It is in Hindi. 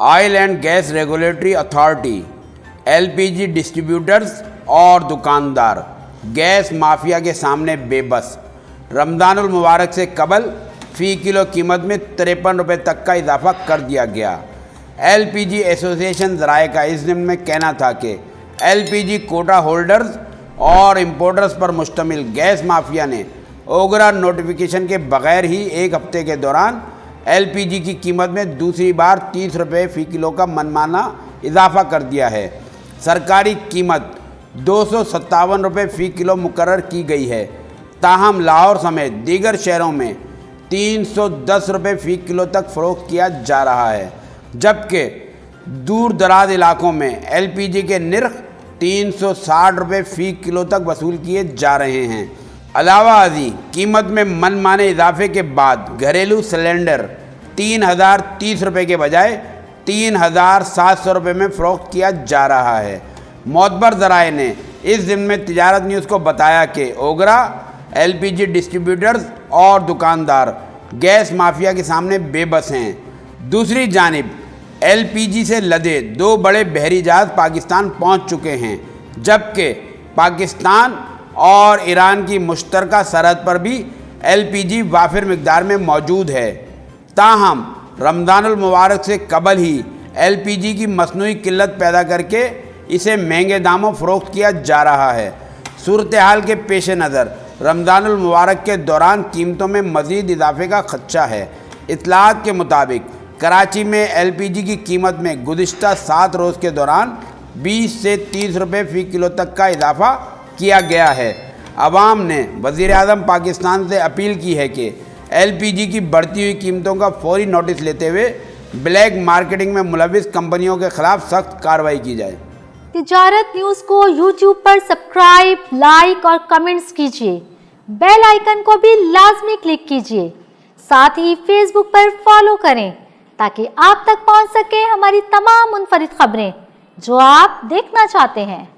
Oil and gas regulatory authority, LPG distributors और दुकानदार गैस माफिया के सामने बेबस। रमज़ानुल मुबारक से कबल फ़ी किलो कीमत में 53 रुपये तक का इजाफा कर दिया गया। एलपीजी एसोसिएशन ज़राए का इस दिन में कहना था कि एलपीजी कोटा होल्डर्स और इंपोर्टर्स पर मुश्तमिल गैस माफिया ने ओगरा नोटिफिकेशन के बगैर ही एक हफ्ते के दौरान एलपीजी की कीमत में दूसरी बार 30 रुपये फ़ी किलो का मनमाना इजाफा कर दिया है। सरकारी कीमत 257 रुपये फ़ी किलो मुकर्रर की गई है, ताहम लाहौर समेत दीगर शहरों में 310 रुपये फ़ी किलो तक फ़रोख्त किया जा रहा है, जबकि दूर दराज इलाकों में एलपीजी के निर्ख 360 रुपये फ़ी किलो तक वसूल किए जा रहे हैं। अलावा अजी कीमत में मनमाने इजाफे के बाद घरेलू सिलेंडर 3030 रुपये के बजाय 3700 रुपये में फ़रोख्त किया जा रहा है। मोतबर ज़राए ने इस दिन में तिजारत न्यूज़ को बताया कि ओगरा एलपीजी डिस्ट्रीब्यूटर्स और दुकानदार गैस माफिया के सामने बेबस हैं। दूसरी जानिब एलपीजी से लदे 2 बड़े बहरी जहाज़ पाकिस्तान पहुंच चुके हैं, जबकि पाकिस्तान और ईरान की मुश्तरका सरहद पर भी एलपीजी वाफिर मिकदार में मौजूद है। ताहम रमज़ानुल मुबारक से कबल ही एलपीजी की मसनूई किल्लत पैदा करके इसे महंगे दामों फ़रोख्त किया जा रहा है। सूरत हाल के पेश नज़र रमज़ानुल मुबारक के दौरान कीमतों में मज़ीद इजाफे का खदशा है। इत्तलात के मुताबिक कराची में एलपीजी की कीमत में गुज़िश्ता 7 रोज़ के दौरान 20 से 30 रुपये फ़ी किलो तक का इजाफा किया गया है। अवाम ने वज़ीर-ए-आज़म पाकिस्तान से अपील की है कि एलपीजी की बढ़ती हुई कीमतों का फौरी नोटिस लेते हुए ब्लैक मार्केटिंग में मुलविस कंपनियों के खिलाफ सख्त कार्रवाई की जाए। तिजारत न्यूज़ को यूट्यूब पर सब्सक्राइब, लाइक और कमेंट्स कीजिए। बेल आइकन को भी लाजमी क्लिक कीजिए। साथ ही फेसबुक पर फॉलो करें ताकि आप तक पहुंच सके हमारी तमाम मुनफरिद खबरें जो आप देखना चाहते हैं।